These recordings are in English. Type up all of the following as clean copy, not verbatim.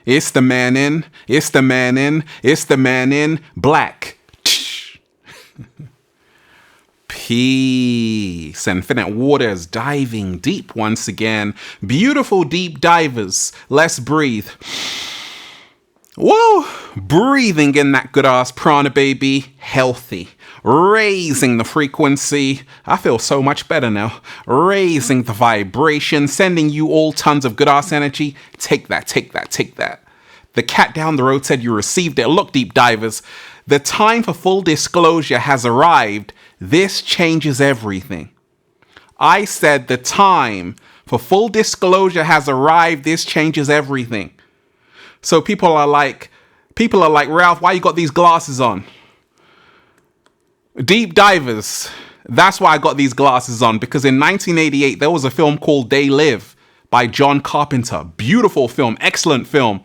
It's the man in. It's the man in. It's the man in black. Peace. Infinite waters diving deep once again. Beautiful deep divers. Let's breathe. Whoa. Breathing in that good ass prana, baby. Healthy. Raising the frequency. I feel so much better now. Raising the vibration. Sending you all tons of good ass energy. Take that, take that, take that. The cat down the road said you received it. Look, deep divers. The time for full disclosure has arrived. This changes everything. I said the time for full disclosure has arrived. This changes everything. So people are like, Ralph, why you got these glasses on? Deep divers. That's why I got these glasses on, because in 1988, there was a film called They Live by John Carpenter. Beautiful film, excellent film.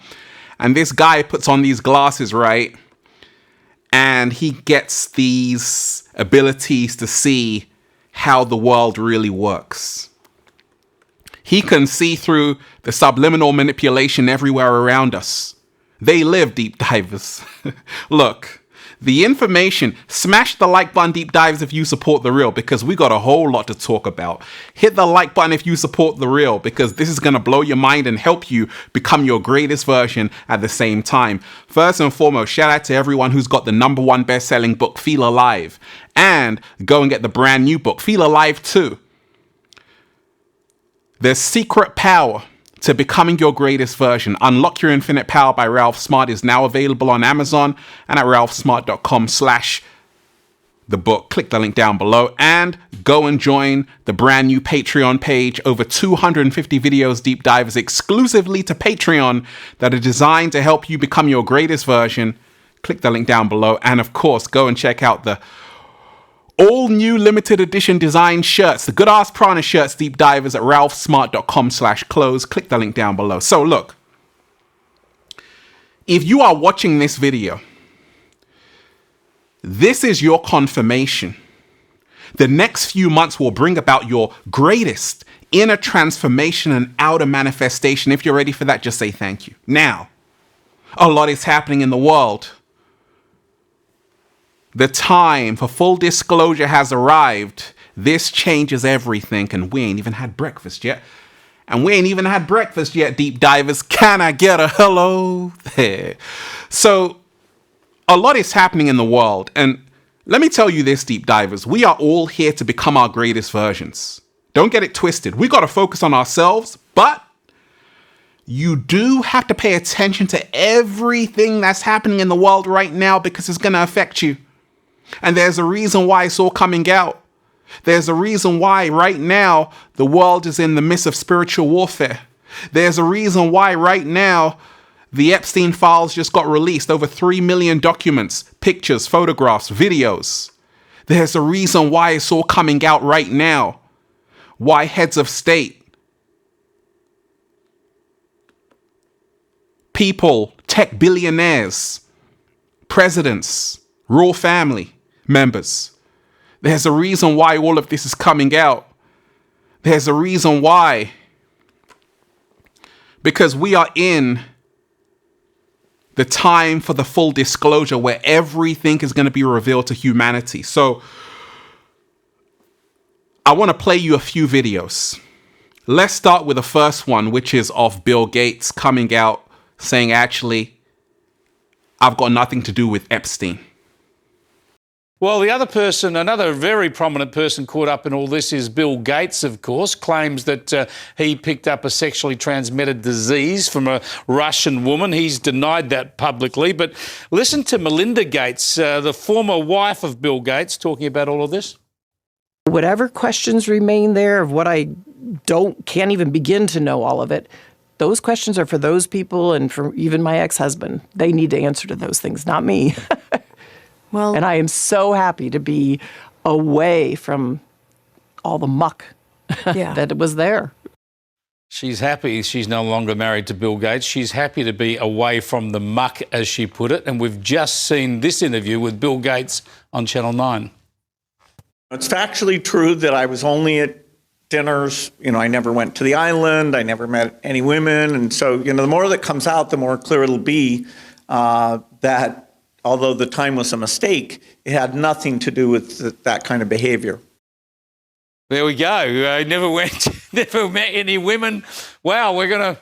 And this guy puts on these glasses, right? And he gets these abilities to see how the world really works. He can see through the subliminal manipulation everywhere around us. They live, deep divers. Look, the information, smash the like button, deep divers, if you support the real, because we got a whole lot to talk about. Hit the like button if you support the real, because this is going to blow your mind and help you become your greatest version at the same time. First and foremost, shout out to everyone who's got the #1 best-selling book, Feel Alive, and go and get the brand new book, Feel Alive 2. The Secret Power to Becoming Your Greatest Version. Unlock Your Infinite Power by Ralph Smart is now available on Amazon and at ralphsmart.com/the book. Click the link down below and go and join the brand new Patreon page. Over 250 videos, deep divers, exclusively to Patreon that are designed to help you become your greatest version. Click the link down below. And of course, go and check out the all new limited edition design shirts, the good ass prana shirts, deep divers, at ralphsmart.com/close. Click the link down below. So look, if you are watching this video, this is your confirmation. The next few months will bring about your greatest inner transformation and outer manifestation. If you're ready for that, just say thank you. Now, a lot is happening in the world. The time for full disclosure has arrived. This changes everything. And we ain't even had breakfast yet. Deep divers. Can I get a hello there? So, a lot is happening in the world. And let me tell you this, deep divers. We are all here to become our greatest versions. Don't get it twisted. We got to focus on ourselves, but you do have to pay attention to everything that's happening in the world right now, because it's going to affect you. And there's a reason why it's all coming out. There's a reason why right now the world is in the midst of spiritual warfare. There's a reason why right now the Epstein files just got released. Over 3 million documents, pictures, photographs, videos. There's a reason why it's all coming out right now. Why heads of state, people, tech billionaires, presidents, royal family members. There's a reason why all of this is coming out. There's a reason why. Because we are in the time for the full disclosure where everything is going to be revealed to humanity. So I want to play you a few videos. Let's start with the first one, which is of Bill Gates coming out saying, actually, I've got nothing to do with Epstein. Well, the other person, another very prominent person caught up in all this is Bill Gates, of course, claims that he picked up a sexually transmitted disease from a Russian woman. He's denied that publicly. But listen to Melinda Gates, the former wife of Bill Gates, talking about all of this. Whatever questions remain there of what I can't even begin to know all of it, those questions are for those people and for even my ex-husband. They need to answer to those things, not me. Well, and I am so happy to be away from all the muck that was there. She's happy she's no longer married to Bill Gates. She's happy to be away from the muck, as she put it. And we've just seen this interview with Bill Gates on Channel 9. It's factually true that I was only at dinners. I never went to the island. I never met any women. And so, the more that comes out, the more clear it'll be that although the time was a mistake, it had nothing to do with that kind of behavior. There we go. I never met any women. Wow,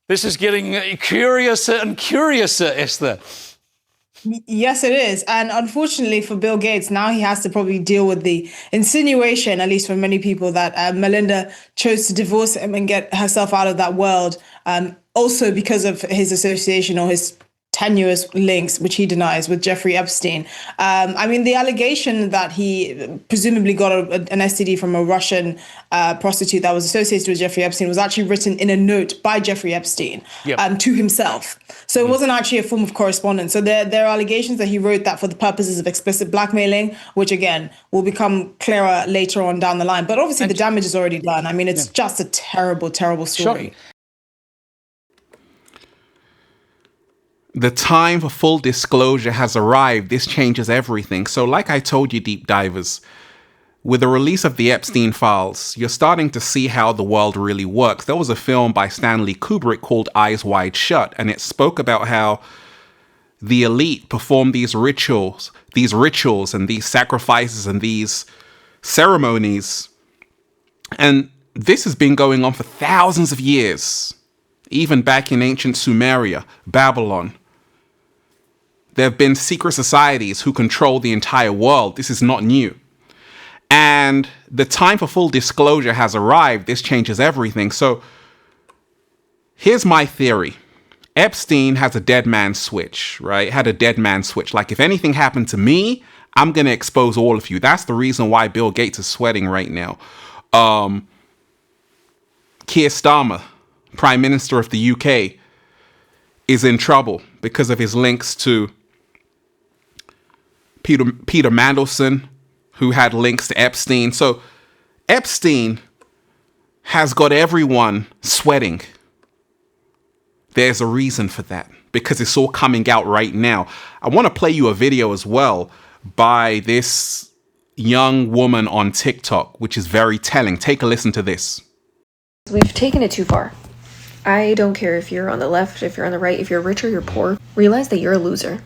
this is getting curiouser and curiouser, Esther. Yes, it is. And unfortunately for Bill Gates, now he has to probably deal with the insinuation, at least for many people, that Melinda chose to divorce him and get herself out of that world. Also because of his association or his tenuous links, which he denies, with Jeffrey Epstein. The allegation that he presumably got an STD from a Russian prostitute that was associated with Jeffrey Epstein was actually written in a note by Jeffrey Epstein to himself. So it wasn't actually a form of correspondence. So there are allegations that he wrote that for the purposes of explicit blackmailing, which again will become clearer later on down the line. But obviously the damage is already done. It's just a terrible, terrible story. Shocking. The time for full disclosure has arrived. This changes everything. So like I told you, deep divers, with the release of the Epstein files, you're starting to see how the world really works. There was a film by Stanley Kubrick called Eyes Wide Shut, and it spoke about how the elite perform these rituals and these sacrifices and these ceremonies. And this has been going on for thousands of years, even back in ancient Sumeria, Babylon. There have been secret societies who control the entire world. This is not new. And the time for full disclosure has arrived. This changes everything. So here's my theory. Epstein has a dead man switch, right? Had a dead man switch. Like, if anything happened to me, I'm going to expose all of you. That's the reason why Bill Gates is sweating right now. Keir Starmer, Prime Minister of the UK, is in trouble because of his links to Peter Mandelson, who had links to Epstein. So Epstein has got everyone sweating. There's a reason for that, because it's all coming out right now. I want to play you a video as well by this young woman on TikTok, which is very telling. Take a listen to this. We've taken it too far. I don't care if you're on the left, if you're on the right, if you're rich or you're poor. Realize that you're a loser.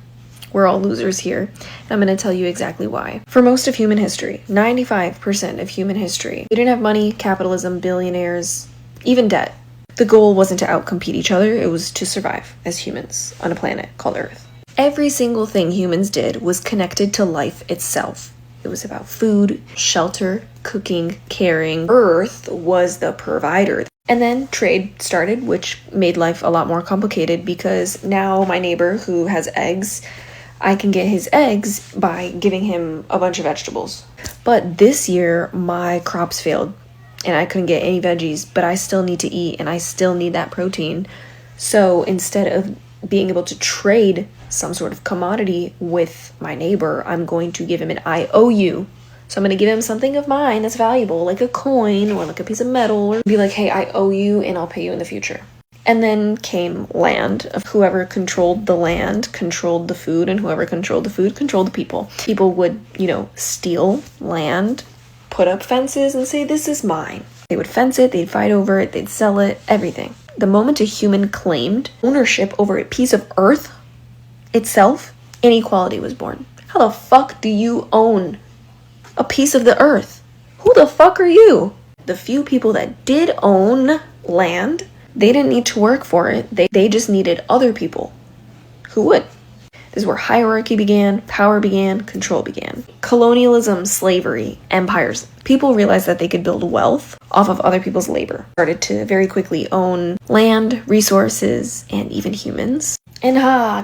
We're all losers here, and I'm going to tell you exactly why. For most of human history, 95% of human history, we didn't have money, capitalism, billionaires, even debt. The goal wasn't to outcompete each other, it was to survive as humans on a planet called Earth. Every single thing humans did was connected to life itself. It was about food, shelter, cooking, caring. Earth was the provider. And then trade started, which made life a lot more complicated, because now my neighbor who has eggs, I can get his eggs by giving him a bunch of vegetables. But this year, my crops failed, and I couldn't get any veggies, but I still need to eat, and I still need that protein. So instead of being able to trade some sort of commodity with my neighbor, I'm going to give him an IOU. So I'm going to give him something of mine that's valuable, like a coin or like a piece of metal, or be like, hey, I owe you and I'll pay you in the future. And then came land. Of whoever controlled the land controlled the food, and whoever controlled the food controlled the people. People would, steal land, put up fences and say, this is mine. They would fence it, they'd fight over it, they'd sell it, everything. The moment a human claimed ownership over a piece of earth itself, inequality was born. How the fuck do you own a piece of the earth? Who the fuck are you? The few people that did own land, they didn't need to work for it. They just needed other people who would. This is where hierarchy began, power began, control began. Colonialism, slavery, empires. People realized that they could build wealth off of other people's labor. Started to very quickly own land, resources, and even humans. And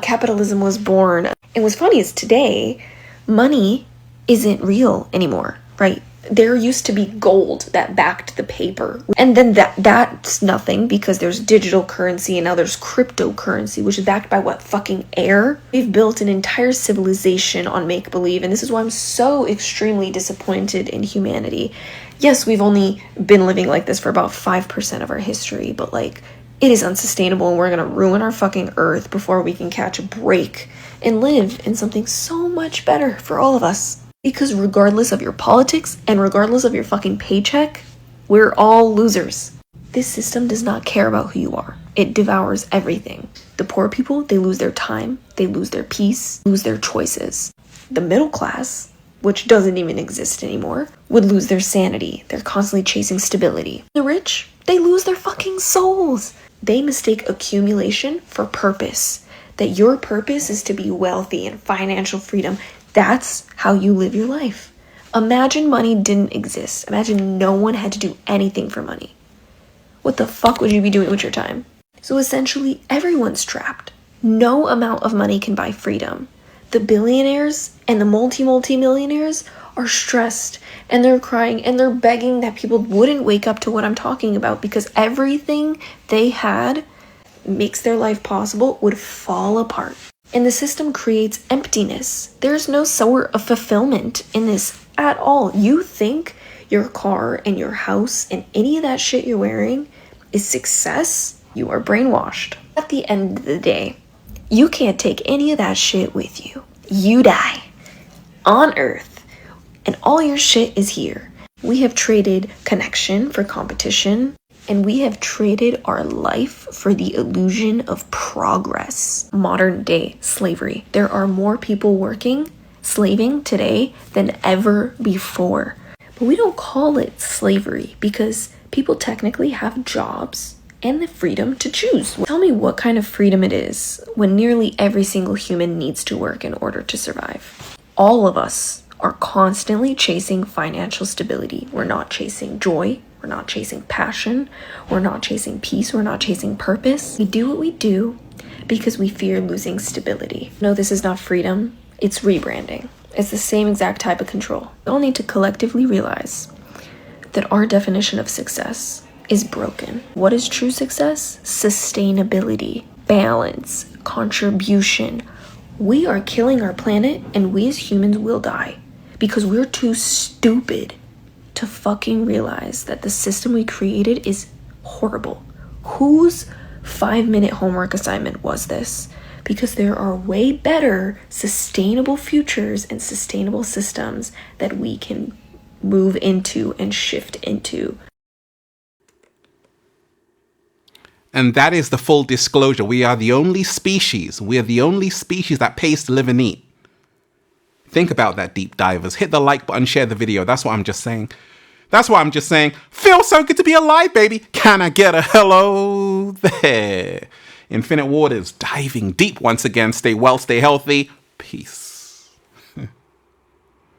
capitalism was born. And what's funny is today, money isn't real anymore, right? There used to be gold that backed the paper. And then that's nothing, because there's digital currency and now there's cryptocurrency, which is backed by what? Fucking air? We've built an entire civilization on make-believe, and this is why I'm so extremely disappointed in humanity. Yes, we've only been living like this for about 5% of our history, but it is unsustainable, and we're gonna ruin our fucking earth before we can catch a break and live in something so much better for all of us. Because regardless of your politics and regardless of your fucking paycheck, We're all losers. This system does not care about who you are. It devours everything. The poor people, they lose their time, they lose their peace, lose their choices. The middle class, which doesn't even exist anymore, would lose their sanity. They're constantly chasing stability. The rich, they lose their fucking souls. They mistake accumulation for purpose. That your purpose is to be wealthy and financial freedom. That's how you live your life. Imagine money didn't exist. Imagine no one had to do anything for money. What the fuck would you be doing with your time? So essentially, everyone's trapped. No amount of money can buy freedom. The billionaires and the multi-millionaires are stressed and they're crying and they're begging that people wouldn't wake up to what I'm talking about, because everything they had makes their life possible would fall apart. And the system creates emptiness. There's no sort of fulfillment in this at all. You think your car and your house and any of that shit you're wearing is success? You are brainwashed. At the end of the day, you can't take any of that shit with you. You die on Earth, and all your shit is here. We have traded connection for competition, and we have traded our life for the illusion of progress. Modern day slavery. There are more people slaving today than ever before. But we don't call it slavery because people technically have jobs and the freedom to choose. Tell me what kind of freedom it is when nearly every single human needs to work in order to survive. All of us are constantly chasing financial stability. We're not chasing joy. We're not chasing passion. We're not chasing peace. We're not chasing purpose. We do what we do because we fear losing stability. No, this is not freedom. It's rebranding. It's the same exact type of control. We all need to collectively realize that our definition of success is broken. What is true success? Sustainability, balance, contribution. We are killing our planet, and we as humans will die because we're too stupid to fucking realize that the system we created is horrible. Whose 5-minute homework assignment was this? Because there are way better sustainable futures and sustainable systems that we can move into and shift into. And that is the full disclosure. We are the only species. We are the only species that pays to live and eat. Think about that, deep divers. Hit the like button, share the video. That's what I'm just saying. That's what I'm just saying. Feels so good to be alive, baby. Can I get a hello there? Infinite waters, diving deep once again. Stay well, stay healthy. Peace.